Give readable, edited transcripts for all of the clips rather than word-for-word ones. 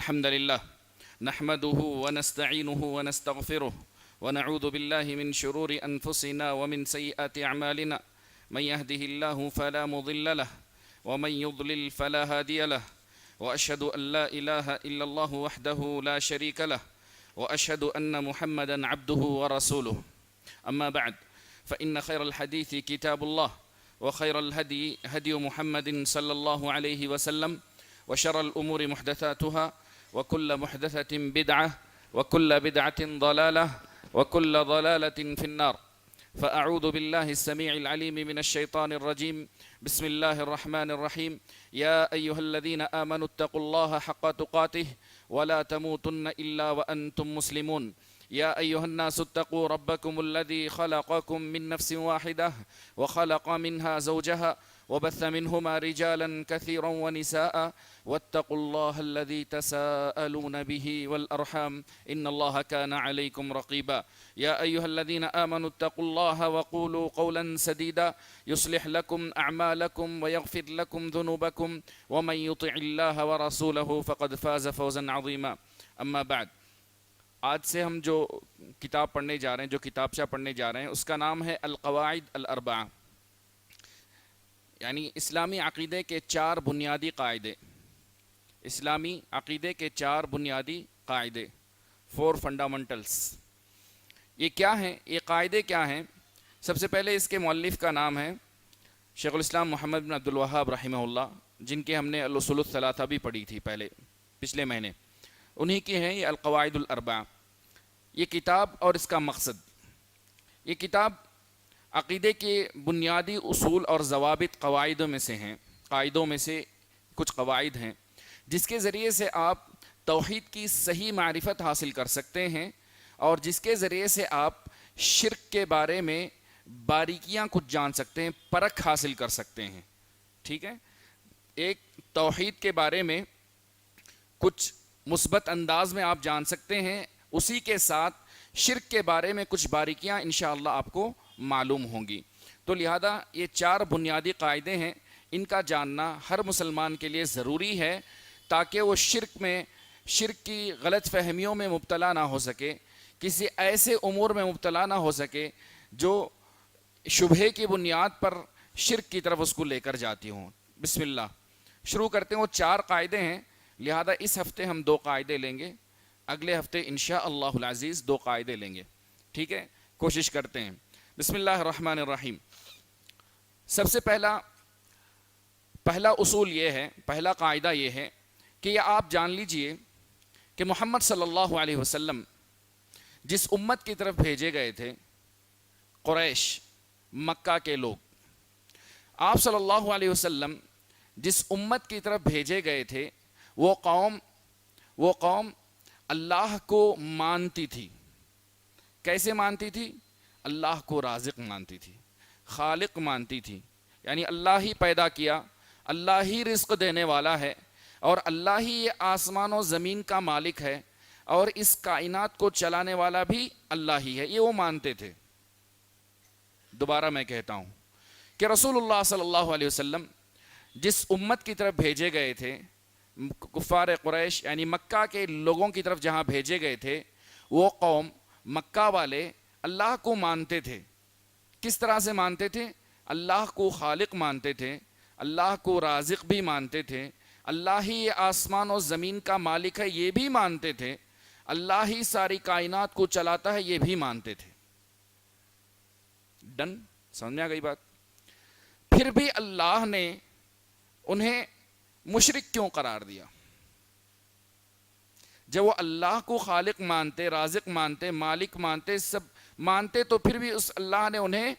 الحمد لله نحمده ونستعينه ونستغفره ونعوذ بالله من شرور أنفسنا ومن سيئات أعمالنا من يهده الله فلا مضل له ومن يضلل فلا هادي له وأشهد أن لا إله إلا الله وحده لا شريك له وأشهد أن محمدا عبده ورسوله أما بعد فإن خير الحديث كتاب الله وخير الهدي هدي محمد صلى الله عليه وسلم وشر الأمور محدثاتها وكل محدثة بدعة وكل بدعة ضلالة وكل ضلالة في النار فأعوذ بالله السميع العليم من الشيطان الرجيم بسم الله الرحمن الرحيم يا أيها الذين آمنوا اتقوا الله حق تقاته ولا تموتن إلا وأنتم مسلمون يا أيها الناس اتقوا ربكم الذي خلقكم من نفس واحدة وخلق منها زوجها وبث منهما رجالا كثيرا ونساء واتقوا الله الذي تساءلون به والأرحام إن الله كان عليكم رقيبا يا أيها الذين آمنوا اتقوا الله وقولوا قولا سديدا يصلح لكم أعمالكم ويغفر لكم ذنوبكم ومن يطع الله ورسوله فقد فاز فوزا عظيما أما بعد آج سے ہم جو کتاب پڑھنے جا رہے ہیں جو کتابچہ پڑھنے جا رہے ہیں اس کا نام ہے القواعد الاربعہ، یعنی اسلامی عقیدے کے چار بنیادی قاعدے، اسلامی عقیدے کے چار بنیادی قاعدے، 4 فنڈامنٹلز۔ یہ کیا ہیں؟ یہ قاعدے کیا ہیں؟ سب سے پہلے اس کے مؤلف کا نام ہے شیخ الاسلام محمد بن عبد الوہاب رحمہ اللہ، جن کے ہم نے الاصول الثلاثہ بھی پڑھی تھی پچھلے مہینے، انہی کی ہیں یہ القواعد الاربعہ۔ یہ کتاب اور اس کا مقصد، یہ کتاب عقیدے کے بنیادی اصول اور ضوابط قواعدوں میں سے ہیں، قاعدوں میں سے کچھ قواعد ہیں جس کے ذریعے سے آپ توحید کی صحیح معرفت حاصل کر سکتے ہیں اور جس کے ذریعے سے آپ شرک کے بارے میں باریکیاں کچھ جان سکتے ہیں، پرکھ حاصل کر سکتے ہیں۔ ٹھیک ہے، ایک توحید کے بارے میں کچھ مثبت انداز میں آپ جان سکتے ہیں، اسی کے ساتھ شرک کے بارے میں کچھ باریکیاں انشاءاللہ آپ کو معلوم ہوں گی۔ تو لہذا یہ 4 بنیادی قاعدے ہیں، ان کا جاننا ہر مسلمان کے لیے ضروری ہے تاکہ وہ شرک کی غلط فہمیوں میں مبتلا نہ ہو سکے، کسی ایسے امور میں مبتلا نہ ہو سکے جو شبہے کی بنیاد پر شرک کی طرف اس کو لے کر جاتی ہوں۔ بسم اللہ، شروع کرتے ہیں۔ وہ 4 قاعدے ہیں، لہذا اس ہفتے ہم 2 قاعدے لیں گے، اگلے ہفتے انشاءاللہ العزیز 2 قاعدے لیں گے۔ ٹھیک ہے، کوشش کرتے ہیں۔ بسم اللہ الرحمن الرحیم۔ سب سے پہلا اصول یہ ہے، پہلا قاعدہ یہ ہے کہ یہ آپ جان لیجئے کہ محمد صلی اللہ علیہ وسلم جس امت کی طرف بھیجے گئے تھے، قریش، مکہ کے لوگ، آپ صلی اللہ علیہ وسلم جس امت کی طرف بھیجے گئے تھے وہ قوم اللہ کو مانتی تھی۔ کیسے مانتی تھی؟ اللہ کو رازق مانتی تھی، خالق مانتی تھی، یعنی اللہ ہی پیدا کیا، اللہ ہی رزق دینے والا ہے، اور اللہ ہی یہ آسمان و زمین کا مالک ہے، اور اس کائنات کو چلانے والا بھی اللہ ہی ہے، یہ وہ مانتے تھے۔ دوبارہ میں کہتا ہوں کہ رسول اللہ صلی اللہ علیہ وسلم جس امت کی طرف بھیجے گئے تھے، کفار قریش یعنی مکہ کے لوگوں کی طرف جہاں بھیجے گئے تھے، وہ قوم مکہ والے اللہ کو مانتے تھے۔ کس طرح سے مانتے تھے؟ اللہ کو خالق مانتے تھے، اللہ کو رازق بھی مانتے تھے، اللہ ہی آسمان و زمین کا مالک ہے یہ بھی مانتے تھے، اللہ ہی ساری کائنات کو چلاتا ہے یہ بھی مانتے تھے۔ ڈن؟ سمجھ میں آ گئی بات؟ پھر بھی اللہ نے انہیں مشرک کیوں قرار دیا؟ جب وہ اللہ کو خالق مانتے، رازق مانتے، مالک مانتے، سب مانتے، تو پھر بھی اس اللہ نے انہیں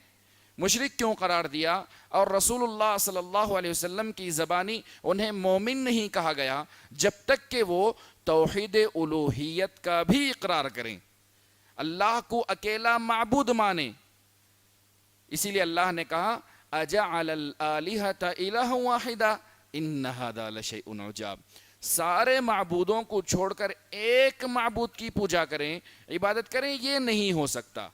مشرک کیوں قرار دیا؟ اور رسول اللہ صلی اللہ علیہ وسلم کی زبانی انہیں مومن نہیں کہا گیا جب تک کہ وہ توحید الوہیت کا بھی اقرار کریں، اللہ کو اکیلا معبود مانیں۔ اسی لیے اللہ نے کہا اجعل الآلہۃ الہا واحدا ان ھذا لشیء عجاب، سارے معبودوں کو چھوڑ کر ایک معبود کی پوجا کریں، عبادت کریں، یہ نہیں ہو سکتا۔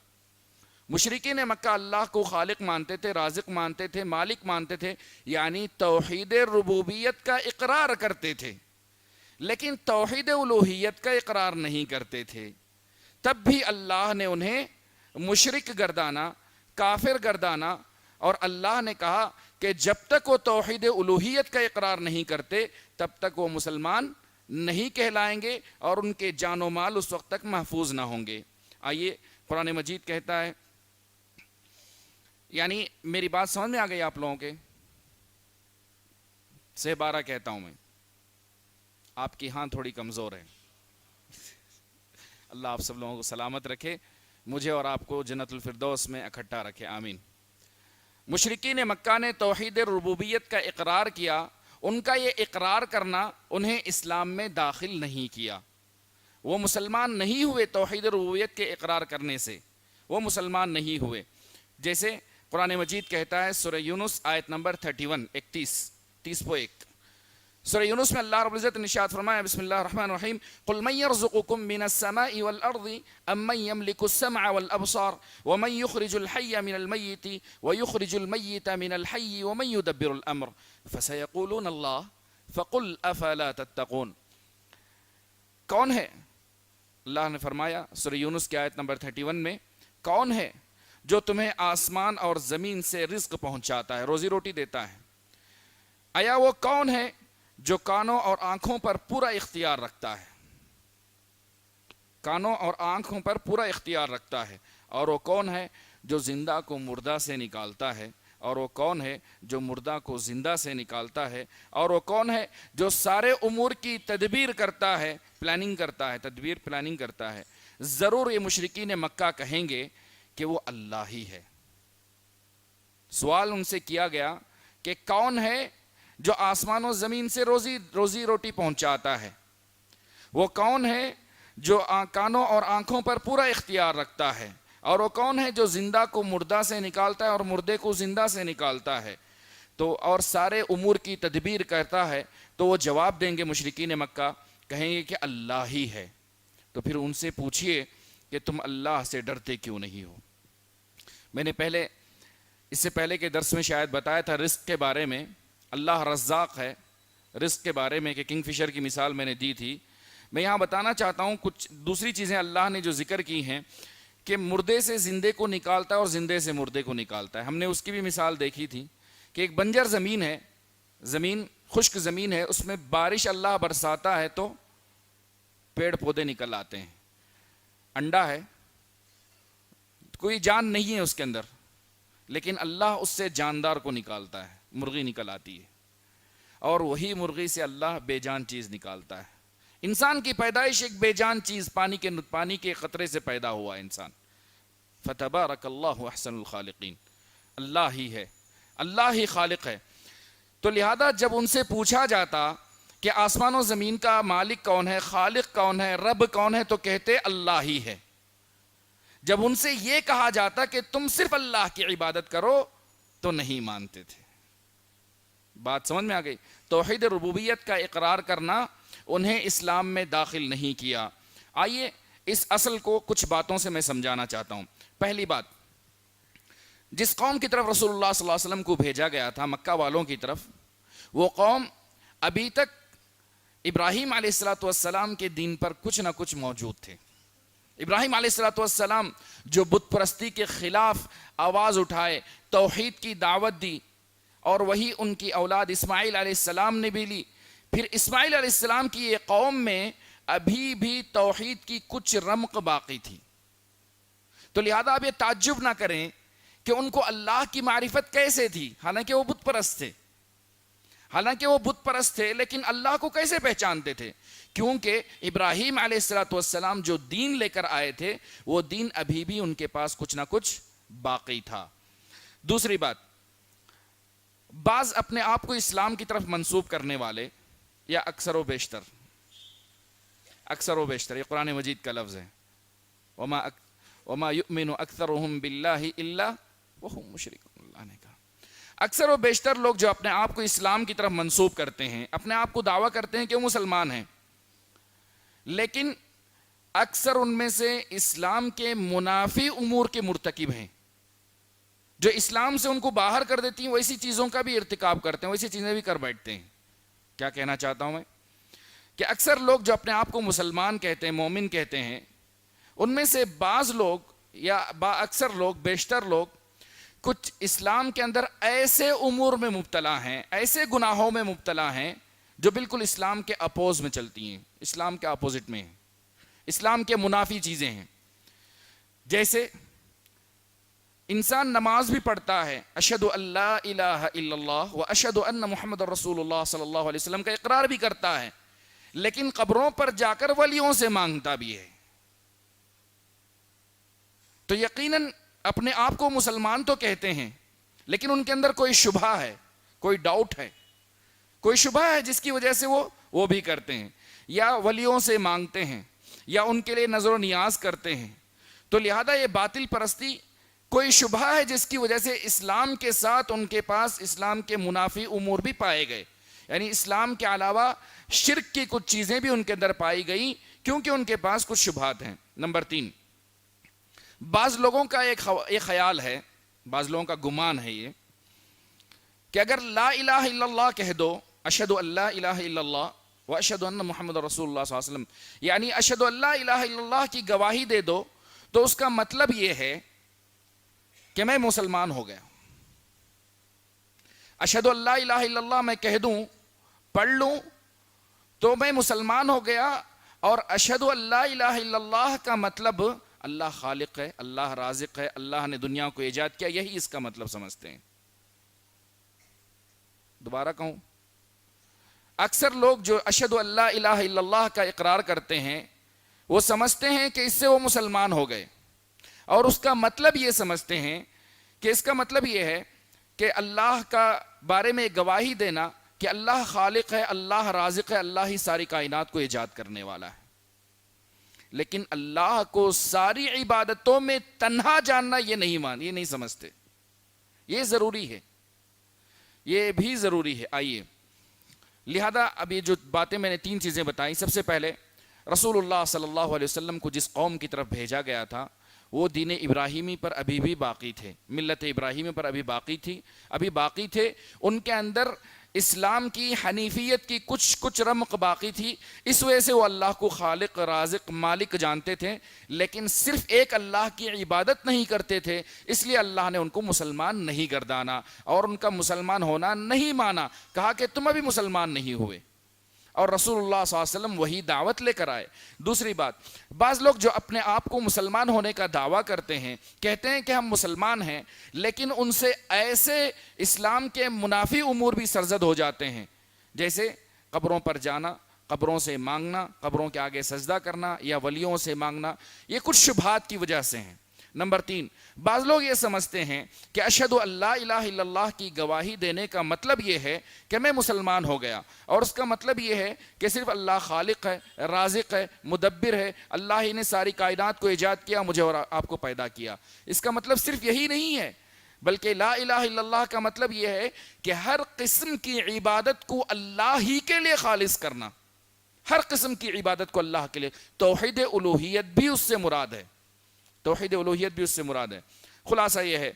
مشرکین مکہ اللہ کو خالق مانتے تھے، رازق مانتے تھے، مالک مانتے تھے، یعنی توحید ربوبیت کا اقرار کرتے تھے، لیکن توحید الوہیت کا اقرار نہیں کرتے تھے، تب بھی اللہ نے انہیں مشرک گردانا، کافر گردانا، اور اللہ نے کہا کہ جب تک وہ توحید الوہیت کا اقرار نہیں کرتے تب تک وہ مسلمان نہیں کہلائیں گے اور ان کے جان و مال اس وقت تک محفوظ نہ ہوں گے۔ آئیے قرآن مجید کہتا ہے، یعنی میری بات سمجھ میں آ گئی آپ لوگوں کے؟ سے 12 کہتا ہوں میں، آپ کی ہاں تھوڑی کمزور ہے۔ اللہ آپ سب لوگوں کو سلامت رکھے، مجھے اور آپ کو جنت الفردوس میں اکٹھا رکھے، آمین۔ مشرکین مکہ نے توحید ربوبیت کا اقرار کیا، ان کا یہ اقرار کرنا انہیں اسلام میں داخل نہیں کیا، وہ مسلمان نہیں ہوئے توحید ربوبیت کے اقرار کرنے سے، وہ مسلمان نہیں ہوئے۔ جیسے قرآن مجید کہتا ہے سورہ یونس آیت نمبر 30.1 سورہ یونس میں اللہ رب العزت نے ارشاد فرمایا، بسم اللہ الرحمن الرحیم، قل من يرزقكم من السماء والارض ام من يملك السمع والابصار ومن يخرج الحي من الميت ويخرج الميت من الحي ومن يدبر الامر فسيقولون الله فقل افلا تتقون۔ کون ہے؟ اللہ نے فرمایا سورہ یونس کی آیت نمبر 31 میں، کون ہے جو تمہیں آسمان اور زمین سے رزق پہنچاتا ہے، روزی روٹی دیتا ہے؟ آیا وہ کون ہے جو کانوں اور آنکھوں پر پورا اختیار رکھتا ہے؟ کانوں اور آنکھوں پر پورا اختیار رکھتا ہے۔ اور وہ کون ہے جو زندہ کو مردہ سے نکالتا ہے؟ اور وہ کون ہے جو مردہ کو زندہ سے نکالتا ہے؟ اور وہ کون ہے جو سارے امور کی تدبیر کرتا ہے، پلاننگ کرتا ہے، تدبیر پلاننگ کرتا ہے؟ ضرور یہ مشرکین مکہ کہیں گے کہ وہ اللہ ہی ہے۔ سوال ان سے کیا گیا کہ کون ہے جو آسمان و زمین سے روزی روٹی پہنچاتا ہے؟ وہ کون ہے جو کانوں اور آنکھوں پر پورا اختیار رکھتا ہے؟ اور وہ کون ہے جو زندہ کو مردہ سے نکالتا ہے اور مردے کو زندہ سے نکالتا ہے تو اور سارے امور کی تدبیر کرتا ہے؟ تو وہ جواب دیں گے، مشرکین مکہ کہیں گے کہ اللہ ہی ہے۔ تو پھر ان سے پوچھئے کہ تم اللہ سے ڈرتے کیوں نہیں ہو؟ میں نے اس سے پہلے کے درس میں شاید بتایا تھا رزق کے بارے میں، اللہ رزاق ہے، رزق کے بارے میں کہ کنگ فشر کی مثال میں نے دی تھی۔ میں یہاں بتانا چاہتا ہوں کچھ دوسری چیزیں اللہ نے جو ذکر کی ہیں کہ مردے سے زندے کو نکالتا ہے اور زندے سے مردے کو نکالتا ہے۔ ہم نے اس کی بھی مثال دیکھی تھی کہ ایک بنجر زمین ہے، زمین خشک زمین ہے، اس میں بارش اللہ برساتا ہے تو پیڑ پودے نکل آتے ہیں۔ انڈا ہے، کوئی جان نہیں ہے اس کے اندر، لیکن اللہ اس سے جاندار کو نکالتا ہے، مرغی نکل آتی ہے، اور وہی مرغی سے اللہ بے جان چیز نکالتا ہے۔ انسان کی پیدائش ایک بے جان چیز، پانی کے قطرے سے پیدا ہوا انسان۔ فتبارک اللہ احسن الخالقین، اللہ ہی ہے، اللہ ہی خالق ہے۔ تو لہذا جب ان سے پوچھا جاتا کہ آسمان و زمین کا مالک کون ہے، خالق کون ہے، رب کون ہے، تو کہتے اللہ ہی ہے۔ جب ان سے یہ کہا جاتا کہ تم صرف اللہ کی عبادت کرو تو نہیں مانتے تھے۔ بات سمجھ میں آ گئی؟ توحید ربوبیت کا اقرار کرنا انہیں اسلام میں داخل نہیں کیا۔ آئیے اس اصل کو کچھ باتوں سے میں سمجھانا چاہتا ہوں۔ پہلی بات، جس قوم کی طرف رسول اللہ صلی اللہ علیہ وسلم کو بھیجا گیا تھا، مکہ والوں کی طرف، وہ قوم ابھی تک ابراہیم علیہ السلام کے دین پر کچھ نہ کچھ موجود تھے۔ ابراہیم علیہ السلام جو بت پرستی کے خلاف آواز اٹھائے، توحید کی دعوت دی، اور وہی ان کی اولاد اسماعیل علیہ السلام نے بھی لی۔ پھر اسماعیل علیہ السلام کی یہ قوم میں ابھی بھی توحید کی کچھ رمق باقی تھی۔ تو لہذا آپ یہ تعجب نہ کریں کہ ان کو اللہ کی معرفت کیسے تھی، حالانکہ وہ بت پرست تھے، لیکن اللہ کو کیسے پہچانتے تھے؟ کیونکہ ابراہیم علیہ السلام جو دین لے کر آئے تھے، وہ دین ابھی بھی ان کے پاس کچھ نہ کچھ باقی تھا۔ دوسری بات، بعض اپنے آپ کو اسلام کی طرف منسوب کرنے والے، یا اکثر و بیشتر، یہ قرآن مجید کا لفظ ہے، وما یؤمن اکثرهم باللہ الا وهم مشرکون، اللہ نے کہا اکثر و بیشتر لوگ جو اپنے آپ کو اسلام کی طرف منسوب کرتے ہیں، اپنے آپ کو دعویٰ کرتے ہیں کہ وہ مسلمان ہیں، لیکن اکثر ان میں سے اسلام کے منافی امور کے مرتکب ہیں، جو اسلام سے ان کو باہر کر دیتی ہیں، ویسی چیزوں کا بھی ارتکاب کرتے ہیں، ویسی چیزیں بھی کر بیٹھتے ہیں۔ کیا کہنا چاہتا ہوں میں کہ اکثر لوگ جو اپنے آپ کو مسلمان کہتے ہیں، مومن کہتے ہیں، ان میں سے بعض لوگ یا اکثر لوگ، بیشتر لوگ کچھ اسلام کے اندر ایسے امور میں مبتلا ہیں، ایسے گناہوں میں مبتلا ہیں جو بالکل اسلام کے اپوز میں چلتی ہیں، اسلام کے اپوزٹ میں ہیں، اسلام کے منافی چیزیں ہیں۔ جیسے انسان نماز بھی پڑھتا ہے، اشہد ان لا الہ الا اللہ و اشہد ان محمد رسول اللہ صلی اللہ علیہ وسلم کا اقرار بھی کرتا ہے، لیکن قبروں پر جا کر ولیوں سے مانگتا بھی ہے، تو یقیناً اپنے آپ کو مسلمان تو کہتے ہیں، لیکن ان کے اندر کوئی شبہ ہے، کوئی ڈاؤٹ ہے، کوئی شبہ ہے جس کی وجہ سے وہ بھی کرتے ہیں، یا ولیوں سے مانگتے ہیں، یا ان کے لیے نظر و نیاز کرتے ہیں۔ تو لہذا یہ باطل پرستی کوئی شبہ ہے جس کی وجہ سے اسلام کے ساتھ ان کے پاس اسلام کے منافی امور بھی پائے گئے، یعنی اسلام کے علاوہ شرک کی کچھ چیزیں بھی ان کے اندر پائی گئیں، کیونکہ ان کے پاس کچھ شبہات ہیں۔ نمبر 3، بعض لوگوں کا ایک خیال ہے، بعض لوگوں کا گمان ہے یہ کہ اگر لا الہ الا اللہ کہہ دو، اشہد ان لا الہ الا اللہ و اشہد ان محمد رسول اللہ صلی اللہ علیہ وسلم، یعنی اشہد ان لا الہ الا اللہ کی گواہی دے دو، تو اس کا مطلب یہ ہے کہ میں مسلمان ہو گیا۔ اشہد ان لا الہ الا اللہ میں کہہ دوں، پڑھ لوں، تو میں مسلمان ہو گیا، اور اشہد ان لا الہ الا اللہ کا مطلب اللہ خالق ہے، اللہ رازق ہے، اللہ نے دنیا کو ایجاد کیا، یہی اس کا مطلب سمجھتے ہیں۔ دوبارہ کہوں، اکثر لوگ جو اشہد ان لا الہ الا اللہ کا اقرار کرتے ہیں، وہ سمجھتے ہیں کہ اس سے وہ مسلمان ہو گئے، اور اس کا مطلب یہ سمجھتے ہیں کہ اس کا مطلب یہ ہے کہ اللہ کا بارے میں گواہی دینا کہ اللہ خالق ہے، اللہ رازق ہے، اللہ ہی ساری کائنات کو ایجاد کرنے والا ہے۔ لیکن اللہ کو ساری عبادتوں میں تنہا جاننا یہ نہیں سمجھتے۔ یہ ضروری ہے، یہ بھی ضروری ہے۔ آئیے، لہذا اب یہ جو باتیں میں نے 3 چیزیں بتائیں، سب سے پہلے رسول اللہ صلی اللہ علیہ وسلم کو جس قوم کی طرف بھیجا گیا تھا، وہ دین ابراہیمی پر ابھی بھی باقی تھے، ملت ابراہیمی پر ابھی باقی تھے، ان کے اندر اسلام کی حنیفیت کی کچھ رمق باقی تھی، اس وجہ سے وہ اللہ کو خالق، رازق، مالک جانتے تھے، لیکن صرف ایک اللہ کی عبادت نہیں کرتے تھے، اس لیے اللہ نے ان کو مسلمان نہیں گردانا اور ان کا مسلمان ہونا نہیں مانا، کہا کہ تم ابھی مسلمان نہیں ہوئے، اور رسول اللہ صلی اللہ علیہ وسلم وہی دعوت لے کر آئے۔ دوسری بات، بعض لوگ جو اپنے آپ کو مسلمان ہونے کا دعویٰ کرتے ہیں، کہتے ہیں کہ ہم مسلمان ہیں، لیکن ان سے ایسے اسلام کے منافی امور بھی سرزد ہو جاتے ہیں، جیسے قبروں پر جانا، قبروں سے مانگنا، قبروں کے آگے سجدہ کرنا، یا ولیوں سے مانگنا، یہ کچھ شبہات کی وجہ سے ہیں۔ نمبر 3، بعض لوگ یہ سمجھتے ہیں کہ اشہد ان لا الہ الا اللہ کی گواہی دینے کا مطلب یہ ہے کہ میں مسلمان ہو گیا، اور اس کا مطلب یہ ہے کہ صرف اللہ خالق ہے، رازق ہے، مدبر ہے، اللہ ہی نے ساری کائنات کو ایجاد کیا، مجھے اور آپ کو پیدا کیا۔ اس کا مطلب صرف یہی نہیں ہے، بلکہ لا الہ الا اللہ کا مطلب یہ ہے کہ ہر قسم کی عبادت کو اللہ ہی کے لیے خالص کرنا، ہر قسم کی عبادت کو اللہ کے لیے، توحید الوہیت بھی اس سے مراد ہے، توحید الوہیت بھی اس سے مراد ہے۔ خلاصہ یہ ہے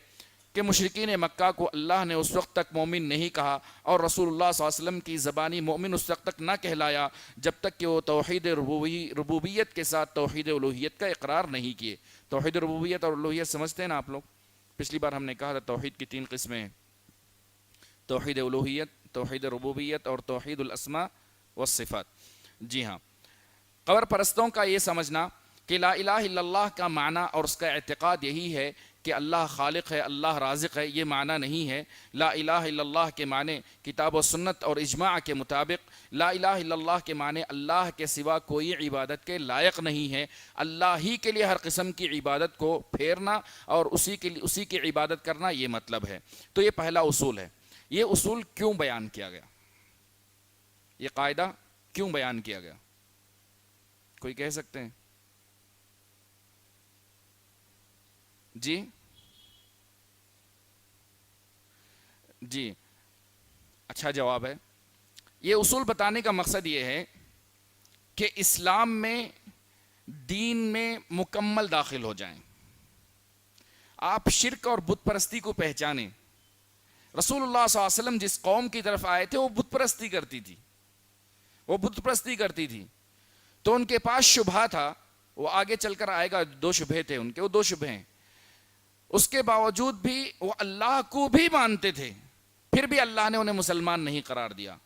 کہ مشرکین مکہ کو اللہ نے اس وقت تک مومن نہیں کہا، اور رسول اللہ صلی اللہ علیہ وسلم کی زبانی مومن اس وقت تک نہ کہلایا جب تک کہ وہ توحید ربوبیت کے ساتھ توحید الوہیت کا اقرار نہیں کیے۔ توحید ربوبیت اور الوہیت سمجھتے ہیں نا آپ لوگ؟ پچھلی بار ہم نے کہا تھا توحید کی 3 قسمیں ہیں، توحید الوہیت، توحید ربوبیت اور توحید الاسماء والصفات۔ جی ہاں، قبر پرستوں کا یہ سمجھنا کہ لا الہ الا اللہ کا معنی اور اس کا اعتقاد یہی ہے کہ اللہ خالق ہے، اللہ رازق ہے، یہ معنی نہیں ہے۔ لا الہ الا اللہ کے معنی کتاب و سنت اور اجماع کے مطابق لا الہ الا اللہ کے معنی اللہ کے سوا کوئی عبادت کے لائق نہیں ہے، اللہ ہی کے لیے ہر قسم کی عبادت کو پھیرنا اور اسی کی عبادت کرنا، یہ مطلب ہے۔ تو یہ پہلا اصول ہے۔ یہ اصول کیوں بیان کیا گیا؟ یہ قاعدہ کیوں بیان کیا گیا؟ کوئی کہہ سکتے ہیں؟ جی اچھا جواب ہے۔ یہ اصول بتانے کا مقصد یہ ہے کہ اسلام میں، دین میں مکمل داخل ہو جائیں، آپ شرک اور بت پرستی کو پہچانیں۔ رسول اللہ صلی اللہ علیہ وسلم جس قوم کی طرف آئے تھے وہ بت پرستی کرتی تھی، وہ بت پرستی کرتی تھی، تو ان کے پاس شبہ تھا، وہ آگے چل کر آئے گا، 2 شبہے تھے ان کے، وہ 2 شبہے ہیں، اس کے باوجود بھی وہ اللہ کو بھی مانتے تھے، پھر بھی اللہ نے انہیں مسلمان نہیں قرار دیا۔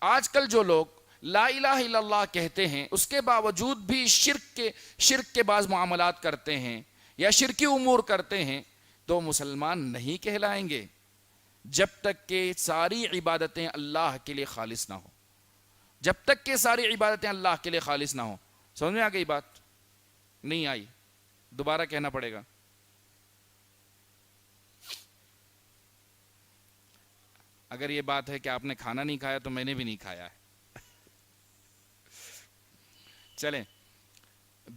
آج کل جو لوگ لا الہ الا اللہ کہتے ہیں، اس کے باوجود بھی شرک کے بعض معاملات کرتے ہیں یا شرکی امور کرتے ہیں، تو مسلمان نہیں کہلائیں گے جب تک کہ ساری عبادتیں اللہ کے لیے خالص نہ ہو، جب تک کہ ساری عبادتیں اللہ کے لیے خالص نہ ہو۔ سمجھ میں آ گئی بات؟ نہیں آئی؟ دوبارہ کہنا پڑے گا۔ اگر یہ بات ہے کہ آپ نے کھانا نہیں کھایا تو میں نے بھی نہیں کھایا ہے۔ چلیں،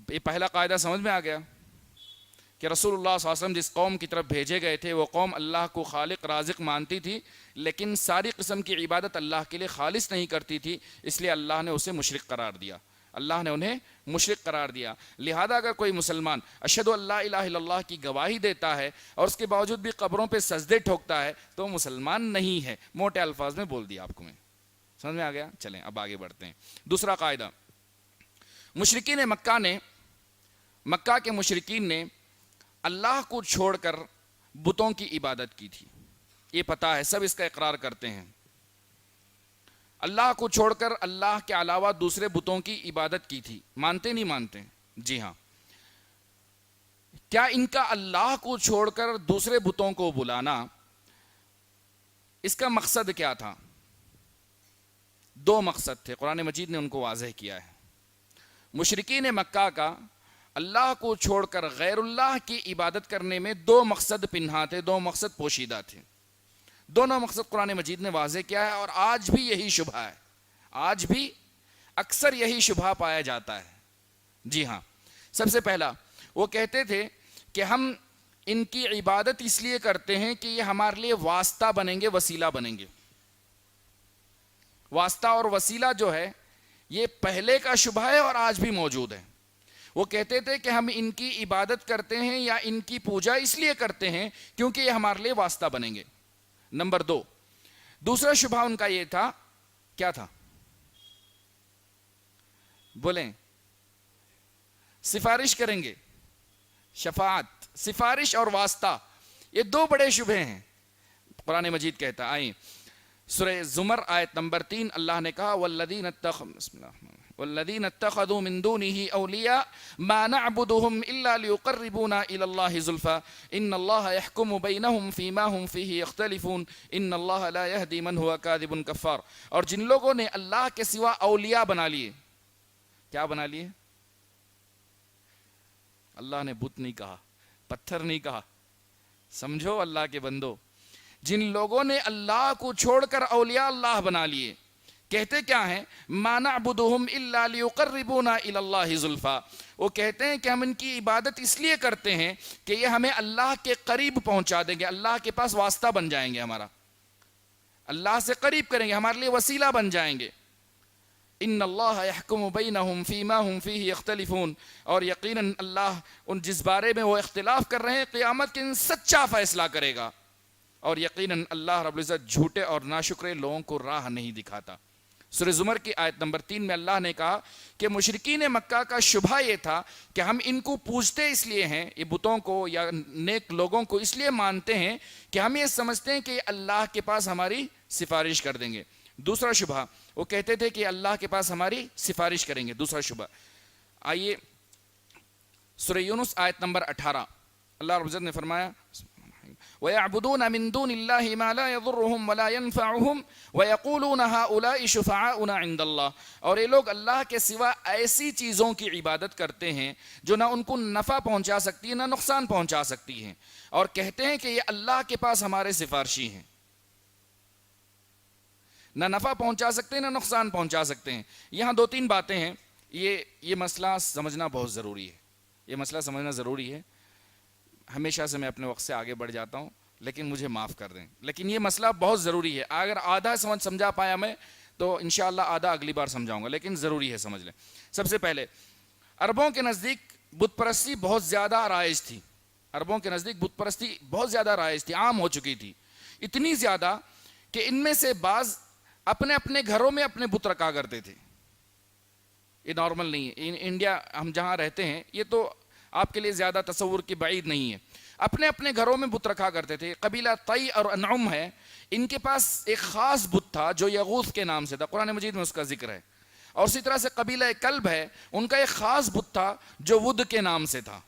یہ پہلا قاعدہ سمجھ میں آ گیا کہ رسول اللہ صلی اللہ علیہ وسلم جس قوم کی طرف بھیجے گئے تھے وہ قوم اللہ کو خالق رازق مانتی تھی، لیکن ساری قسم کی عبادت اللہ کے لیے خالص نہیں کرتی تھی، اس لیے اللہ نے اسے مشرک قرار دیا، اللہ نے انہیں مشرک قرار دیا۔ لہذا اگر کوئی مسلمان اشہد ان لا الہ الا اللہ کی گواہی دیتا ہے اور اس کے باوجود بھی قبروں پہ سجدے ٹھوکتا ہے تو مسلمان نہیں ہے۔ موٹے الفاظ میں بول دیا آپ کو میں، سمجھ میں آ گیا؟ چلیں اب آگے بڑھتے ہیں۔ دوسرا قاعدہ، مشرکین مکہ کے مشرکین نے اللہ کو چھوڑ کر بتوں کی عبادت کی تھی، یہ پتہ ہے، سب اس کا اقرار کرتے ہیں۔ اللہ کو چھوڑ کر اللہ کے علاوہ دوسرے بتوں کی عبادت کی تھی، مانتے نہیں مانتے؟ جی ہاں۔ کیا ان کا اللہ کو چھوڑ کر دوسرے بتوں کو بلانا، اس کا مقصد کیا تھا؟ 2 مقصد تھے، قرآن مجید نے ان کو واضح کیا ہے۔ مشرکین مکہ کا اللہ کو چھوڑ کر غیر اللہ کی عبادت کرنے میں 2 مقصد پنہاں تھے، 2 مقصد پوشیدہ تھے۔ دونوں مقصد قرآن مجید نے واضح کیا ہے، اور آج بھی یہی شبہ ہے، آج بھی اکثر یہی شبہ پایا جاتا ہے۔ جی ہاں، سب سے پہلا وہ کہتے تھے کہ ہم ان کی عبادت اس لیے کرتے ہیں کہ یہ ہمارے لیے واسطہ بنیں گے، وسیلہ بنیں گے۔ واسطہ اور وسیلہ جو ہے یہ پہلے کا شبہ ہے اور آج بھی موجود ہے۔ وہ کہتے تھے کہ ہم ان کی عبادت کرتے ہیں یا ان کی پوجا اس لیے کرتے ہیں کیونکہ یہ ہمارے لیے واسطہ بنیں گے۔ نمبر 2، دوسرا شبہ ان کا یہ تھا، کیا تھا؟ بولیں، سفارش کریں گے، شفاعت، سفارش اور واسطہ، یہ 2 بڑے شبہ ہیں۔ قرآن مجید کہتا، آئیں سورہ زمر آیت نمبر 3، اللہ نے کہا والذین اتخذوا من دونه اولیاء ما نعبدهم الا ليقربونا الى الله زلفى ان الله يحكم بينهم فيما هم فيه يختلفون ان الله لا يهدي من هو كاذب كفار۔ اور جن لوگوں نے اللہ کے سوا اولیاء بنا لیے، کیا بنا لیے؟ اللہ نے بت نہیں کہا، پتھر نہیں کہا، سمجھو اللہ کے بندو، جن لوگوں نے اللہ کو چھوڑ کر اولیاء اللہ بنا لیے، کہتے کیا ہیں؟ ما نعبدهم الا ليقربونا الى الله زلفى، وہ کہتے ہیں کہ ہم ان کی عبادت اس لیے کرتے ہیں کہ یہ ہمیں اللہ کے قریب پہنچا دیں گے، اللہ کے پاس واسطہ بن جائیں گے، ہمارا اللہ سے قریب کریں گے، ہمارے لیے وسیلہ بن جائیں گے۔ ان اللہ یحکم بینہم فیما ہم فیہ یختلفون، اور یقیناً اللہ ان جس بارے میں وہ اختلاف کر رہے ہیں قیامت کے دن سچا فیصلہ کرے گا، اور یقیناً اللہ رب العزت جھوٹے اور ناشکرے لوگوں کو راہ نہیں دکھاتا۔ سورہ زمر کی آیت نمبر 3 میں اللہ نے کہا کہ مشرکین مکہ کا شبہ یہ تھا کہ ہم ان کو پوجتے اس لیے ہیں، یہ بتوں کو یا نیک لوگوں کو اس لیے مانتے ہیں کہ ہم یہ سمجھتے ہیں کہ اللہ کے پاس ہماری سفارش کر دیں گے۔ دوسرا شبہ وہ کہتے تھے کہ اللہ کے پاس ہماری سفارش کریں گے، دوسرا شبہ۔ آئیے سورہ یونس آیت نمبر 18، اللہ رب العزت نے فرمایا وَيَعْبُدُونَ مِن دُونِ اللَّهِ مَا لَا يَضُرُّهُمْ وَلَا يَنفَعُهُمْ وَيَقُولُونَ هَؤُلَاءِ شُفَعَاؤُنَا عِندَ اللَّهِ، اور یہ لوگ اللہ کے سوا ایسی چیزوں کی عبادت کرتے ہیں جو نہ ان کو نفع پہنچا سکتی ہیں نہ نقصان پہنچا سکتی ہیں، اور کہتے ہیں کہ یہ اللہ کے پاس ہمارے سفارشی ہیں، نہ نفع پہنچا سکتے ہیں نہ نقصان پہنچا سکتے ہیں۔ یہاں 2-3 باتیں ہیں، یہ مسئلہ سمجھنا بہت ضروری ہے، یہ مسئلہ سمجھنا ضروری ہے۔ ہمیشہ سے میں اپنے وقت سے آگے بڑھ جاتا ہوں، لیکن مجھے معاف کر دیں، لیکن یہ مسئلہ بہت ضروری ہے۔ اگر آدھا سمجھا پایا میں تو انشاءاللہ آدھا اگلی بار سمجھاؤں گا، لیکن ضروری ہے سمجھ لیں۔ سب سے پہلے عربوں کے نزدیک بت پرستی بہت زیادہ رائج تھی، عربوں کے نزدیک بت پرستی بہت زیادہ رائج تھی، عام ہو چکی تھی، اتنی زیادہ کہ ان میں سے بعض اپنے اپنے گھروں میں اپنے بت رکھا کرتے تھے۔ یہ نارمل نہیں ہے. انڈیا ہم جہاں رہتے ہیں یہ تو آپ کے لیے زیادہ تصور کی بعید نہیں ہے. اپنے اپنے گھروں میں بت رکھا کرتے تھے. قبیلہ طی اور انعم ہے, ان کے پاس ایک خاص بت تھا جو یغوث کے نام سے تھا, قرآن مجید میں اس کا ذکر ہے. اور اسی طرح سے قبیلہ کلب ہے, ان کا ایک خاص بت تھا جو ود کے نام سے تھا.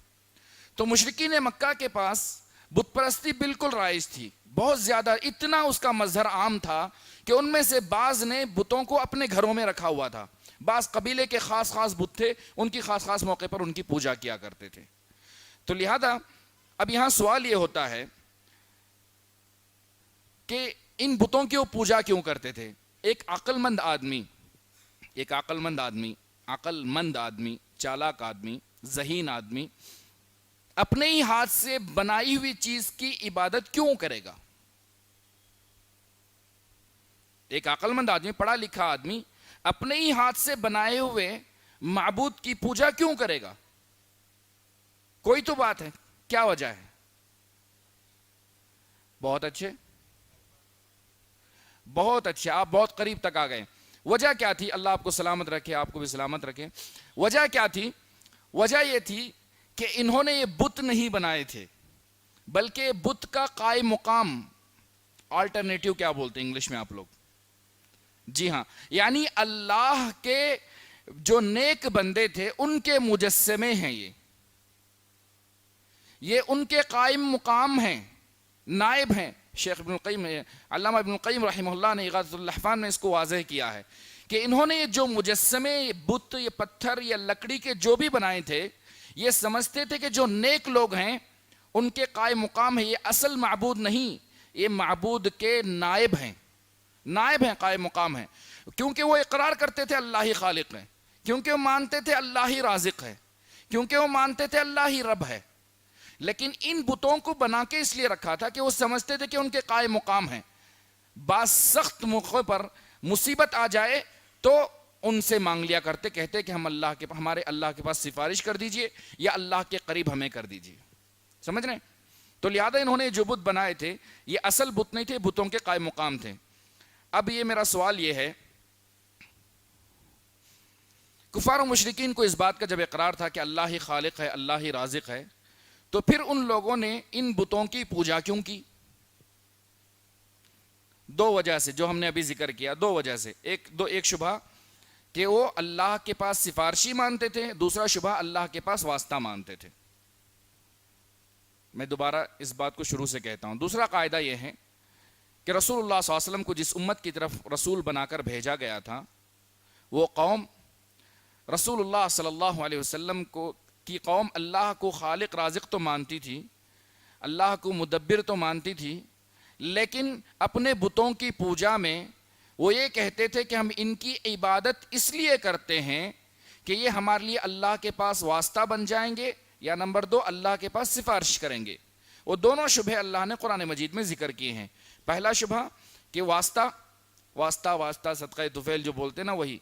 تو مشرکین مکہ کے پاس بت پرستی بالکل رائج تھی, بہت زیادہ, اتنا اس کا مظہر عام تھا کہ ان میں سے بعض نے بتوں کو اپنے گھروں میں رکھا ہوا تھا. بعض قبیلے کے خاص خاص بت تھے, ان کی خاص خاص موقع پر ان کی پوجا کیا کرتے تھے. تو لہذا اب یہاں سوال یہ ہوتا ہے کہ ان بتوں کی وہ پوجا کیوں کرتے تھے. ایک عقل مند آدمی, چالاک آدمی, ذہین آدمی اپنے ہی ہاتھ سے بنائی ہوئی چیز کی عبادت کیوں کرے گا؟ ایک عقل مند آدمی, پڑھا لکھا آدمی اپنے ہی ہاتھ سے بنائے ہوئے معبود کی پوجا کیوں کرے گا؟ کوئی تو بات ہے, کیا وجہ ہے؟ بہت اچھے, آپ بہت قریب تک آ گئے. وجہ کیا تھی؟ اللہ آپ کو سلامت رکھے, آپ کو بھی سلامت رکھے. وجہ کیا تھی؟ وجہ یہ تھی کہ انہوں نے یہ بت نہیں بنائے تھے, بلکہ بت کا قائم مقام, آلٹرنیٹیو کیا بولتے ہیں انگلش میں آپ لوگ؟ جی ہاں, یعنی اللہ کے جو نیک بندے تھے ان کے مجسمے ہیں, یہ ان کے قائم مقام ہیں, نائب ہیں. شیخ ابن القیم, علامہ ابن القیم رحمہ اللہ نے اغاثۃ اللحفان میں اس کو واضح کیا ہے کہ انہوں نے جو مجسمے, بت, یہ پتھر یا لکڑی کے جو بھی بنائے تھے, یہ سمجھتے تھے کہ جو نیک لوگ ہیں ان کے قائم مقام ہے, یہ اصل معبود نہیں, یہ معبود کے نائب ہیں, قائم مقام ہیں. کیونکہ وہ اقرار کرتے تھے اللہ ہی خالق ہے, کیونکہ وہ مانتے تھے اللہ ہی رازق ہے, کیونکہ وہ مانتے تھے اللہ ہی رب ہے. لیکن ان بتوں کو بنا کے اس لیے رکھا تھا کہ وہ سمجھتے تھے کہ ان کے قائم مقام ہیں. بعض سخت موقع پر مصیبت آ جائے تو ان سے مانگ لیا کرتے, کہتے کہ ہمارے اللہ کے پاس سفارش کر دیجئے یا اللہ کے قریب ہمیں کر دیجئے. سمجھ رہے ہیں؟ تو لہذا انہوں نے جو بت بنائے تھے یہ اصل بت نہیں تھے, بتوں کے قائم مقام تھے. اب یہ میرا سوال یہ ہے, کفار و مشرکین کو اس بات کا جب اقرار تھا کہ اللہ ہی خالق ہے, اللہ ہی رازق ہے, تو پھر ان لوگوں نے ان بتوں کی پوجا کیوں کی؟ دو وجہ سے, جو ہم نے ابھی ذکر کیا, دو وجہ سے. ایک شبہ کہ وہ اللہ کے پاس سفارشی مانتے تھے, دوسرا شبہ اللہ کے پاس واسطہ مانتے تھے. میں دوبارہ اس بات کو شروع سے کہتا ہوں. دوسرا قاعدہ یہ ہے کہ رسول اللہ صلی اللہ علیہ وسلم کو جس امت کی طرف رسول بنا کر بھیجا گیا تھا, وہ قوم رسول اللہ صلی اللہ علیہ وسلم کی قوم اللہ کو خالق رازق تو مانتی تھی, اللہ کو مدبر تو مانتی تھی, لیکن اپنے بتوں کی پوجا میں وہ یہ کہتے تھے کہ ہم ان کی عبادت اس لیے کرتے ہیں کہ یہ ہمارے لیے اللہ کے پاس واسطہ بن جائیں گے, یا نمبر دو اللہ کے پاس سفارش کریں گے. وہ دونوں شبہ اللہ نے قرآن مجید میں ذکر کیے ہیں. پہلا شبہ کہ واسطہ صدقہ طفیل جو بولتے نا, وہی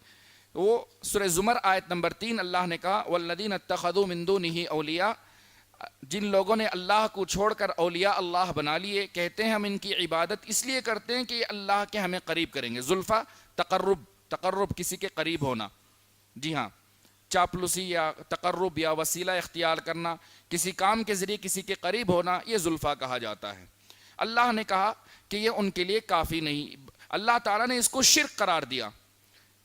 وہ سورہ زمر آیت نمبر 3 اللہ نے کہا والذین اتخذوا من دونہ اولیاء, جن لوگوں نے اللہ کو چھوڑ کر اولیاء اللہ بنا لیے, کہتے ہیں ہم ان کی عبادت اس لیے کرتے ہیں کہ یہ اللہ کے ہمیں قریب کریں گے. زلفا تقرب کسی کے قریب ہونا, جی ہاں, چاپلوسی یا تقرب یا وسیلہ اختیار کرنا, کسی کام کے ذریعے کسی کے قریب ہونا, یہ زلفا کہا جاتا ہے. اللہ نے کہا کہ یہ ان کے لیے کافی نہیں, اللہ تعالیٰ نے اس کو شرک قرار دیا.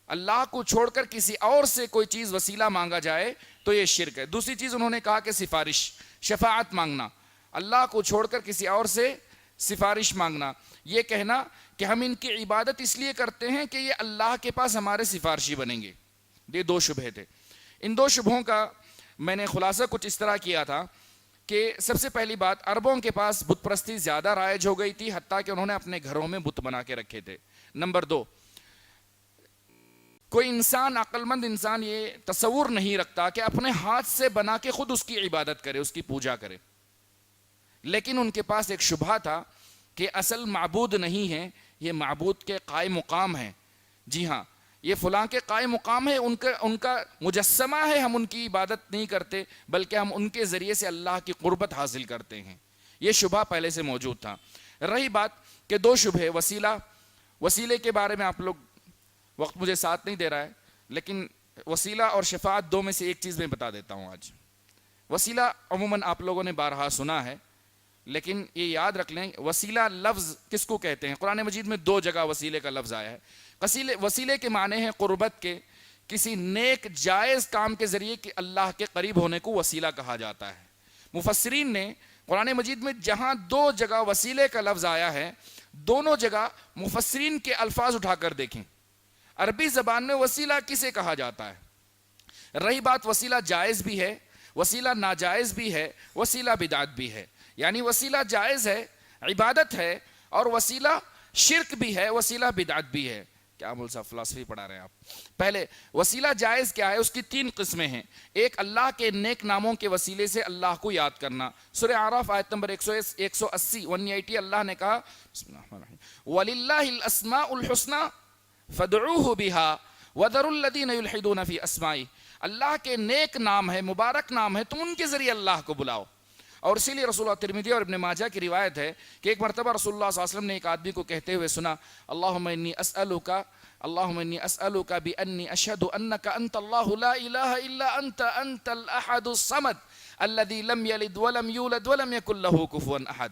اللہ کو چھوڑ کر کسی اور سے کوئی چیز وسیلہ مانگا جائے تو یہ شرک ہے. دوسری چیز انہوں نے کہا کہ سفارش, شفاعت مانگنا, اللہ کو چھوڑ کر کسی اور سے سفارش مانگنا, یہ کہنا کہ ہم ان کی عبادت اس لیے کرتے ہیں کہ یہ اللہ کے پاس ہمارے سفارشی بنیں گے. یہ دو شبہے تھے. ان دو شبہوں کا میں نے خلاصہ کچھ اس طرح کیا تھا کہ سب سے پہلی بات, عربوں کے پاس بت پرستی زیادہ رائج ہو گئی تھی, حتیٰ کہ انہوں نے اپنے گھروں میں بت بنا کے رکھے تھے. نمبر دو, کوئی انسان, عقل مند انسان یہ تصور نہیں رکھتا کہ اپنے ہاتھ سے بنا کے خود اس کی عبادت کرے, اس کی پوجا کرے. لیکن ان کے پاس ایک شبہ تھا کہ اصل معبود نہیں ہے, یہ معبود کے قائم مقام ہے. جی ہاں, یہ فلاں کے قائم مقام ہے, ان کا مجسمہ ہے, ہم ان کی عبادت نہیں کرتے بلکہ ہم ان کے ذریعے سے اللہ کی قربت حاصل کرتے ہیں. یہ شبہ پہلے سے موجود تھا. رہی بات کہ دو شبہ, وسیلے کے بارے میں آپ لوگ, وقت مجھے ساتھ نہیں دے رہا ہے, لیکن وسیلہ اور شفاعت دو میں سے ایک چیز میں بتا دیتا ہوں آج. وسیلہ عموماً آپ لوگوں نے بارہا سنا ہے، لیکن یہ یاد رکھ لیں وسیلہ لفظ کس کو کہتے ہیں. قرآن مجید میں دو جگہ وسیلے کا لفظ آیا ہے. وسیلے کے معنی ہیں قربت کے، کسی نیک جائز کام کے ذریعے کہ اللہ کے قریب ہونے کو وسیلہ کہا جاتا ہے. مفسرین نے قرآن مجید میں جہاں دو جگہ وسیلے کا لفظ آیا ہے، دونوں جگہ مفسرین کے الفاظ اٹھا کر دیکھیں. عربی زبان میں وسیلہ کسے کہا جاتا ہے؟ رہی بات وسیلہ جائز بھی ہے، وسیلہ ناجائز بھی ہے، وسیلہ بدعت بھی ہے. یعنی وسیلہ جائز ہے، عبادت ہے، اور وسیلہ شرک بھی ہے، وسیلہ بدعت بھی ہے. کیا مول صاحب فلسفی پڑھا رہے ہیں آپ؟ پہلے وسیلہ جائز کیا ہے؟ اس کی تین قسمیں ہیں. ایک اللہ کے نیک ناموں کے وسیلے سے اللہ کو یاد کرنا. سورہ اعراف آیت نمبر 180 180 اللہ نے کہا بسم اللہ الرحمن الرحیم وَلِلَّهِ الْأَسْمَاءُ الْحُسْنَى فَادْعُوهُ بِهَا وَذَرُوا الَّذِينَ يُلْحِدُونَ فِي أَسْمَائِهِ. اللہ کے نیک نام ہے، مبارک نام ہے، تم ان کے ذریعے اللہ کو بلاؤ. اور اسی لیے رسول اللہ ترمذی اور ابن ماجہ کی روایت ہے کہ ایک مرتبہ رسول اللہ صلی اللہ علیہ وسلم نے ایک آدمی کو کہتے ہوئے سنا اللہم انی اسألک بانی اشہد انک انت اللہ لا الہ الا انت الاحد الصمد الذی لم یلد ولم یولد ولم یکن لہ کفوا احد.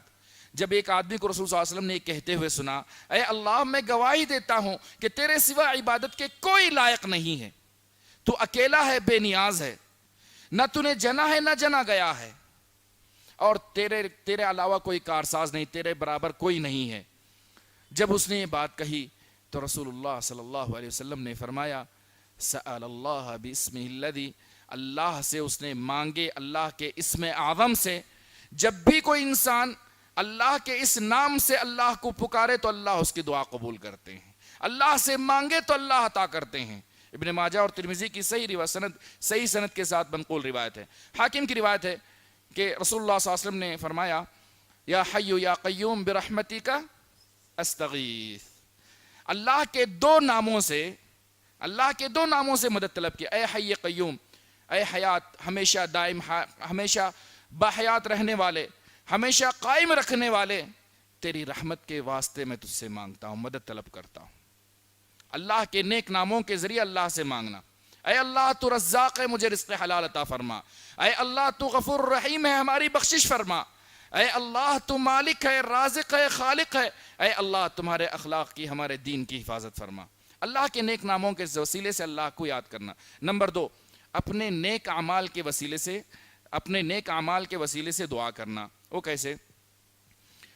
جب ایک آدمی کو رسول صلی اللہ علیہ وسلم نے کہتے ہوئے سنا اے اللہ میں گواہی دیتا ہوں کہ تیرے سوا عبادت کے کوئی لائق نہیں ہے، تو اکیلا ہے، بے نیاز ہے، نہ تو نے جنا ہے نہ جنا گیا ہے، اور تیرے علاوہ کوئی کارساز نہیں، تیرے برابر کوئی نہیں ہے. جب اس نے یہ بات کہی تو رسول اللہ صلی اللہ علیہ وسلم نے فرمایا سأل اللہ باسمہ الذی، اللہ سے اس نے مانگے اللہ کے اسم اعظم سے. جب بھی کوئی انسان اللہ کے اس نام سے اللہ کو پکارے تو اللہ اس کی دعا قبول کرتے ہیں، اللہ سے مانگے تو اللہ عطا کرتے ہیں. ابن ماجہ اور ترمذی کی صحیح سند کے ساتھ منقول روایت ہے. حاکم کی روایت ہے کہ رسول اللہ صلی اللہ علیہ وسلم نے فرمایا یا حی یا قیوم برحمتک استغیث. اللہ کے دو ناموں سے مدد طلب کی. اے حی قیوم، اے حیات ہمیشہ دائم، ہمیشہ باحیات رہنے والے، ہمیشہ قائم رکھنے والے، تیری رحمت کے واسطے میں تجھ سے مانگتا ہوں، مدد طلب کرتا ہوں. اللہ کے نیک ناموں کے ذریعے اللہ سے مانگنا. اے اللہ تو رزاق ہے، مجھے رزق حلال عطا فرما. اے اللہ تو غفور رحیم ہے، ہماری بخشش فرما. اے اللہ تو مالک ہے، رازق ہے، خالق ہے. اے اللہ تمہارے اخلاق کی، ہمارے دین کی حفاظت فرما. اللہ کے نیک ناموں کے وسیلے سے اللہ کو یاد کرنا. نمبر 2، اپنے نیک اعمال کے وسیلے سے دعا کرنا. وہ کیسے؟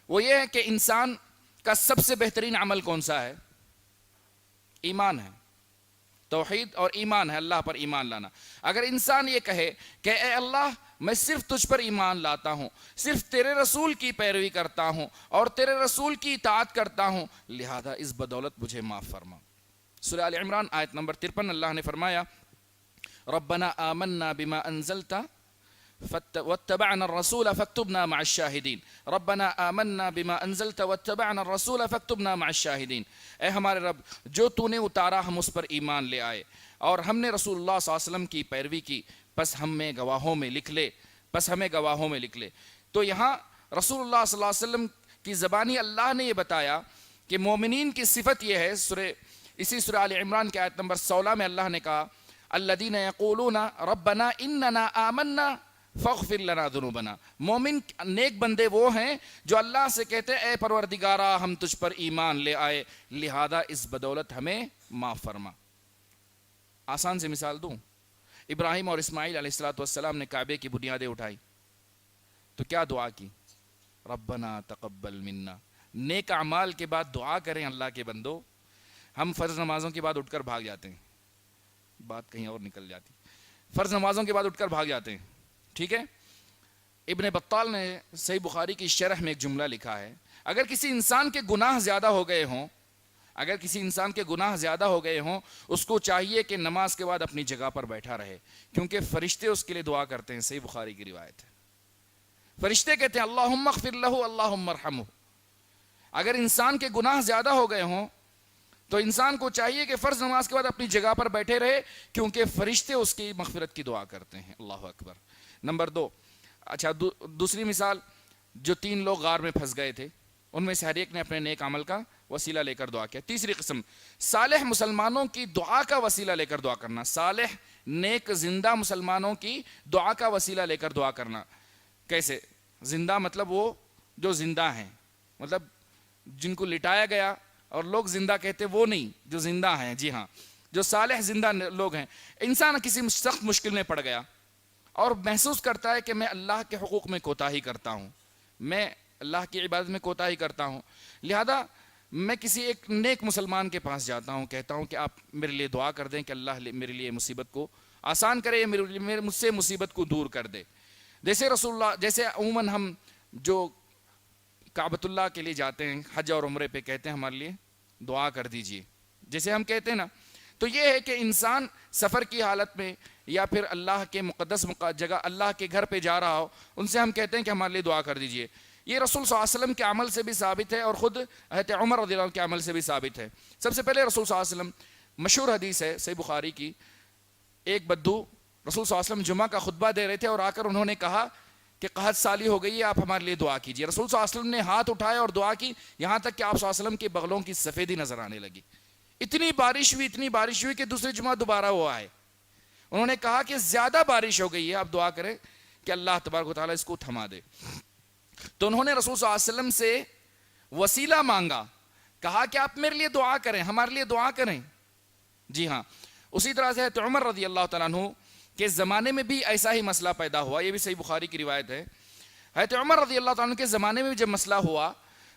وہ یہ ہے کہ انسان کا سب سے بہترین عمل کون سا ہے؟ ایمان ہے، توحید اور ایمان ہے، اللہ پر ایمان لانا. اگر انسان یہ کہے کہ اے اللہ میں صرف تجھ پر ایمان لاتا ہوں، صرف تیرے رسول کی پیروی کرتا ہوں اور تیرے رسول کی اطاعت کرتا ہوں، لہذا اس بدولت مجھے معاف فرما. سورہ آل عمران آیت نمبر 53 اللہ نے فرمایا ربنا آمنا بما انزلت واتبعنا الرسول فاكتبنا مع الشاہدین. ربنا آمنا بما انزلت واتبعنا الرسول فاكتبنا مع الشاہدین. اے ہمارے رب، جو تو نے اتارا ہم اس پر ایمان لے آئے اور ہم نے رسول اللہ صلی اللہ علیہ وسلم کی پیروی کی، پس ہمیں گواہوں میں لکھ لے. تو یہاں رسول اللہ صلی اللہ علیہ وسلم کی زبانی اللہ نے یہ بتایا کہ مومنین کی صفت یہ ہے. اسی سورہ آل عمران کے آیت نمبر 16 میں اللہ نے کہا الذین یقولون ربنا اننا آمنا فاغفر لنا ذنوبنا. مومن نیک بندے وہ ہیں جو اللہ سے کہتے اے پروردگارا ہم تجھ پر ایمان لے آئے، لہذا اس بدولت ہمیں معاف فرما. آسان سے مثال دوں، ابراہیم اور اسماعیل علیہ السلام نے کعبے کی بنیادیں اٹھائی تو کیا دعا کی؟ ربنا تقبل منا. نیک اعمال کے بعد دعا کریں اللہ کے بندو. ہم فرض نمازوں کے بعد اٹھ کر بھاگ جاتے ہیں، بات کہیں اور نکل جاتی. فرض نمازوں کے بعد اٹھ کر بھاگ جاتے ہیں، ٹھیک ہے. ابن بطال نے صحیح بخاری کی شرح میں ایک جملہ لکھا ہے اگر کسی انسان کے گناہ زیادہ ہو گئے ہوں اس کو چاہیے کہ نماز کے بعد اپنی جگہ پر بیٹھا رہے، کیونکہ فرشتے اس کے لیے دعا کرتے ہیں. صحیح بخاری کی روایت ہے. فرشتے کہتے ہیں اللہم اغفر لہ اللہم ارحمہ. اگر انسان کے گناہ زیادہ ہو گئے ہوں تو انسان کو چاہیے کہ فرض نماز کے بعد اپنی جگہ پر بیٹھے رہے، کیونکہ فرشتے اس کی مغفرت کی دعا کرتے ہیں. اللہ اکبر. نمبر 2، دوسری مثال، جو 3 لوگ غار میں پھنس گئے تھے ان میں سے ہر ایک نے اپنے نیک عمل کا وسیلہ لے کر دعا کیا۔ تیسری قسم، صالح مسلمانوں کی دعا کا وسیلہ لے کر دعا کرنا، صالح نیک زندہ مسلمانوں کی دعا کا وسیلہ لے کر دعا کرنا۔ کیسے زندہ؟ مطلب وہ جو زندہ ہیں، مطلب جن کو لٹایا گیا اور لوگ زندہ کہتے وہ نہیں، جو زندہ ہیں، جی ہاں، جو صالح زندہ لوگ ہیں۔ انسان کسی سخت مشکل میں پڑ گیا اور محسوس کرتا ہے کہ میں اللہ کے حقوق میں کوتاہی کرتا ہوں، میں اللہ کی عبادت میں کوتاہی کرتا ہوں، لہذا میں کسی ایک نیک مسلمان کے پاس جاتا ہوں، کہتا ہوں کہ آپ میرے لیے دعا کر دیں کہ اللہ میرے لیے مصیبت کو آسان کرے، مجھ سے مصیبت کو دور کر دے۔ جیسے عموماً ہم جو کعبۃ اللہ کے لیے جاتے ہیں حج اور عمرے پہ، کہتے ہیں ہمارے لیے دعا کر دیجئے، جیسے ہم کہتے ہیں نا، تو یہ ہے کہ انسان سفر کی حالت میں یا پھر اللہ کے مقدس جگہ اللہ کے گھر پہ جا رہا ہو، ان سے ہم کہتے ہیں کہ ہمارے لیے دعا کر دیجئے۔ یہ رسول صلی اللہ علیہ وسلم کے عمل سے بھی ثابت ہے اور خود حضرت عمر رضی اللہ عنہ کے عمل سے بھی ثابت ہے۔ سب سے پہلے رسول صلی اللہ علیہ وسلم، مشہور حدیث ہے صحیح بخاری کی، ایک بدو رسول صلی اللہ علیہ وسلم جمعہ کا خطبہ دے رہے تھے اور آ کر انہوں نے کہا کہ قحط سالی ہو گئی ہے، آپ ہمارے لیے دعا کیجیے۔ رسول صلی اللہ علیہ وسلم نے ہاتھ اٹھایا اور دعا کی، یہاں تک کہ آپ صلی اللہ علیہ وسلم کے بغلوں کی سفیدی نظر آنے لگی۔ اتنی بارش ہوئی کہ دوسری جمعہ دوبارہ وہ آئے، انہوں نے کہا کہ زیادہ بارش ہو گئی ہے، آپ دعا کریں کہ اللہ تبارک و تعالیٰ اس کو تھما دے۔ تو انہوں نے رسول صلی اللہ علیہ وسلم سے وسیلہ مانگا، کہا کہ آپ میرے لیے دعا کریں، ہمارے لیے دعا کریں۔ جی ہاں، اسی طرح سے حضرت عمر رضی اللہ تعالیٰ عنہ کے زمانے میں بھی ایسا ہی مسئلہ پیدا ہوا، یہ بھی صحیح بخاری کی روایت ہے۔ حضرت عمر رضی اللہ تعالیٰ عنہ کے زمانے میں بھی جب مسئلہ ہوا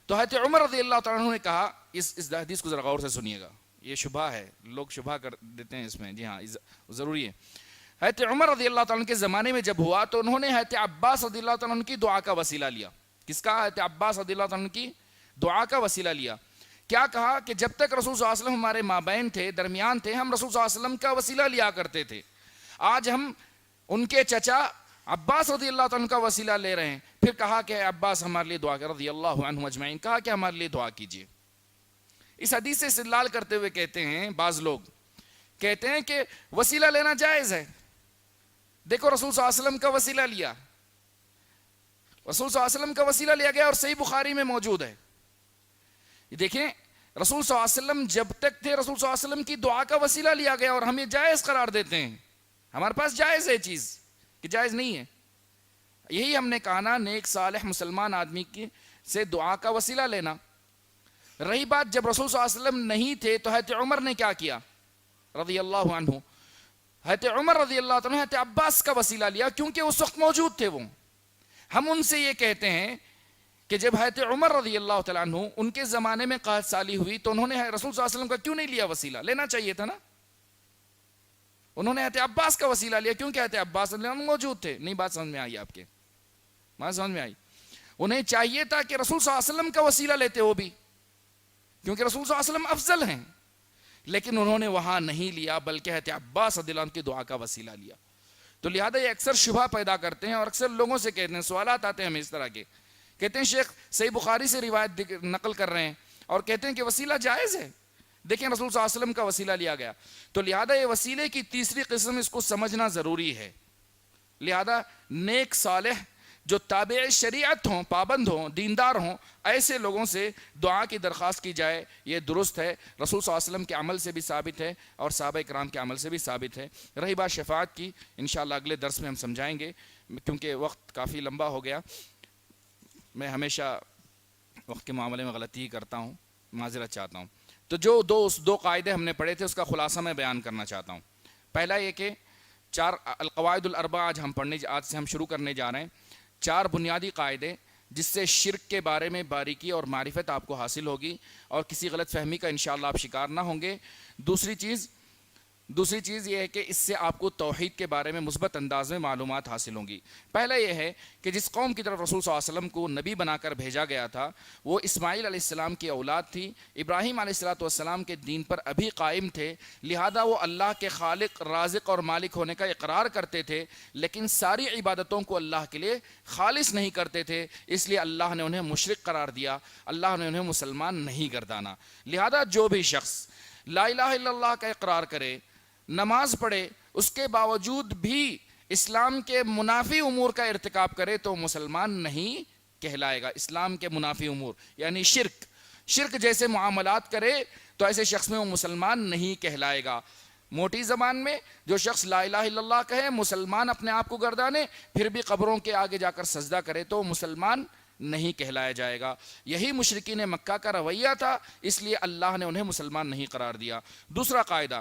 تو حضرت عمر رضی اللہ تعالیٰ عنہ نے کہا، اس حدیث کو ذرا غور سے سنیے گا، یہ شبہ ہے، لوگ شبہ کر دیتے ہیں اس میں، جی ہاں ضروری ہے۔ حضرت عمر رضی اللہ تعالیٰ عنہ کے زمانے میں جب ہوا تو انہوں نے حضرت عباس رضی اللہ تعالیٰ عنہ کی دعا کا وسیلہ لیا۔ کس کا؟ حضرت عباس رضی اللہ تعالیٰ عنہ کی دعا کا وسیلہ لیا۔ کیا کہا کہ جب تک رسول صلی اللہ علیہ وسلم ہمارے مابین تھے، درمیان تھے، ہم رسول صلی اللہ علیہ وسلم کا وسیلہ لیا کرتے تھے، آج ہم ان کے چچا عباس رضی اللہ تعالیٰ عنہ کا وسیلہ لے رہے ہیں۔ پھر کہا کہ عباس ہمارے لیے دعا کر، رضی اللہ عنہ اجمعین، کہا کہ ہمارے لیے دعا کیجیے۔ اس حدیث سے استدلال کرتے ہوئے کہتے ہیں بعض لوگ، کہتے ہیں کہ وسیلہ لینا جائز ہے، دیکھو رسول صلی اللہ علیہ وسلم کا وسیلہ لیا، رسول صلی اللہ علیہ وسلم کا وسیلہ لیا گیا اور صحیح بخاری میں موجود ہے۔ دیکھیں رسول صلی اللہ علیہ وسلم جب تک تھے، رسول صلی اللہ علیہ وسلم کی دعا کا وسیلہ لیا گیا اور ہم یہ جائز قرار دیتے ہیں، ہمارے پاس جائز ہے چیز کہ جائز نہیں ہے۔ یہی ہم نے کہا نا، نیک صالح مسلمان آدمی کی سے دعا کا وسیلہ لینا۔ رہی بات جب رسول صلی اللہ علیہ وسلم نہیں تھے تو حضرت عمر نے کیا کیا رضی اللہ عنہ، حضرت عمر رضی اللہ عنہ حضرت عباس کا وسیلہ لیا، کیونکہ اس وقت موجود تھے وہ۔ ہم ان سے یہ کہتے ہیں کہ جب حضرت عمر رضی اللہ تعالیٰ عنہ ان کے زمانے میں قحط سالی ہوئی تو انہوں نے رسول صلی اللہ علیہ وسلم کا کیوں نہیں لیا وسیلہ؟ لینا چاہیے تھا نا، انہوں نے حضرت عباس کا وسیلہ لیا، کیونکہ حضرت عباس رضی اللہ عنہ موجود تھے۔ نہیں بات سمجھ میں آئی آپ کے؟ بات سمجھ میں آئی؟ انہیں چاہیے تھا کہ رسول صلی اللہ علیہ وسلم کا وسیلہ لیتے وہ بھی، کیونکہ رسول صلی اللہ علیہ وسلم افضل ہیں، لیکن انہوں نے وہاں نہیں لیا بلکہ حضرت عباس رضی اللہ عنہ کی دعا کا وسیلہ لیا۔ تو لہذا یہ اکثر شبہ پیدا کرتے ہیں اور اکثر لوگوں سے کہتے ہیں، سوالات آتے ہیں ہمیں اس طرح کے، کہتے ہیں شیخ صحیح بخاری سے روایت نقل کر رہے ہیں اور کہتے ہیں کہ وسیلہ جائز ہے، دیکھیں رسول صلی اللہ علیہ وسلم کا وسیلہ لیا گیا۔ تو لہذا یہ وسیلے کی تیسری قسم، اس کو سمجھنا ضروری ہے۔ لہذا نیک صالح جو تابع شریعت ہوں، پابند ہوں، دیندار ہوں، ایسے لوگوں سے دعا کی درخواست کی جائے، یہ درست ہے، رسول صلی اللہ علیہ وسلم کے عمل سے بھی ثابت ہے اور صحابہ کرام کے عمل سے بھی ثابت ہے۔ رہی بات شفاعت کی، انشاءاللہ اگلے درس میں ہم سمجھائیں گے، کیونکہ وقت کافی لمبا ہو گیا۔ میں ہمیشہ وقت کے معاملے میں غلطی ہی کرتا ہوں، معذرت چاہتا ہوں۔ تو جو دو قاعدے ہم نے پڑھے تھے اس کا خلاصہ میں بیان کرنا چاہتا ہوں۔ پہلا یہ کہ القواعد الاربعہ آج سے ہم شروع کرنے جا رہے ہیں، 4 بنیادی قاعدے جس سے شرک کے بارے میں باریکی اور معرفت آپ کو حاصل ہوگی اور کسی غلط فہمی کا انشاءاللہ آپ شکار نہ ہوں گے۔ دوسری چیز یہ ہے کہ اس سے آپ کو توحید کے بارے میں مثبت انداز میں معلومات حاصل ہوں گی۔ پہلا یہ ہے کہ جس قوم کی طرف رسول صلی اللہ علیہ وسلم کو نبی بنا کر بھیجا گیا تھا وہ اسماعیل علیہ السلام کی اولاد تھی، ابراہیم علیہ السلام کے دین پر ابھی قائم تھے، لہذا وہ اللہ کے خالق، رازق اور مالک ہونے کا اقرار کرتے تھے، لیکن ساری عبادتوں کو اللہ کے لیے خالص نہیں کرتے تھے، اس لیے اللہ نے انہیں مشرک قرار دیا، اللہ نے انہیں مسلمان نہیں گردانا۔ لہذا جو بھی شخص لا الہ الا اللہ کا اقرار کرے، نماز پڑھے، اس کے باوجود بھی اسلام کے منافی امور کا ارتکاب کرے تو مسلمان نہیں کہلائے گا۔ اسلام کے منافی امور یعنی شرک، شرک جیسے معاملات کرے تو ایسے شخص میں وہ مسلمان نہیں کہلائے گا۔ موٹی زبان میں جو شخص لا الہ الا اللہ کہے، مسلمان اپنے آپ کو گردانے، پھر بھی قبروں کے آگے جا کر سجدہ کرے تو مسلمان نہیں کہلایا جائے گا۔ یہی مشرکین مکہ کا رویہ تھا، اس لیے اللہ نے انہیں مسلمان نہیں قرار دیا۔ دوسرا قاعدہ،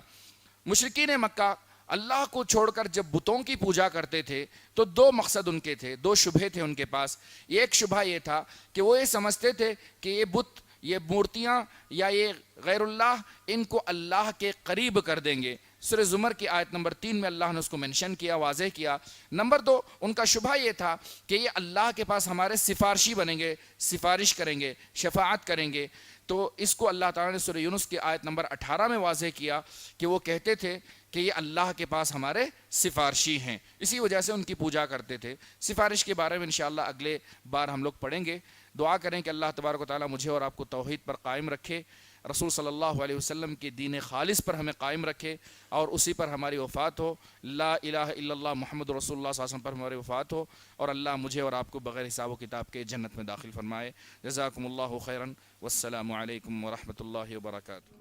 مشرکین مکہ اللہ کو چھوڑ کر جب بتوں کی پوجا کرتے تھے تو دو مقصد ان کے تھے، دو شبہے تھے ان کے پاس۔ ایک شبہ یہ تھا کہ وہ یہ سمجھتے تھے کہ یہ بت، یہ مورتیاں یا یہ غیر اللہ ان کو اللہ کے قریب کر دیں گے۔ سورہ زمر کی آیت نمبر 3 میں اللہ نے اس کو منشن کیا، واضح کیا۔ نمبر 2، ان کا شبہ یہ تھا کہ یہ اللہ کے پاس ہمارے سفارشی بنیں گے، سفارش کریں گے، شفاعت کریں گے۔ تو اس کو اللہ تعالیٰ نے سورہ یونس کی آیت نمبر 18 میں واضح کیا کہ وہ کہتے تھے کہ یہ اللہ کے پاس ہمارے سفارشی ہیں، اسی وجہ سے ان کی پوجا کرتے تھے۔ سفارش کے بارے میں انشاءاللہ اگلے بار ہم لوگ پڑھیں گے۔ دعا کریں کہ اللہ تبارک و تعالیٰ مجھے اور آپ کو توحید پر قائم رکھے، رسول صلی اللہ علیہ وسلم کی دین خالص پر ہمیں قائم رکھے اور اسی پر ہماری وفات ہو۔ لا الہ الا اللہ محمد رسول اللہ صلی اللہ علیہ وسلم پر ہماری وفات ہو، اور اللہ مجھے اور آپ کو بغیر حساب و کتاب کے جنت میں داخل فرمائے۔ جزاکم اللہ خیرا، والسلام علیکم ورحمۃ اللہ وبرکاتہ۔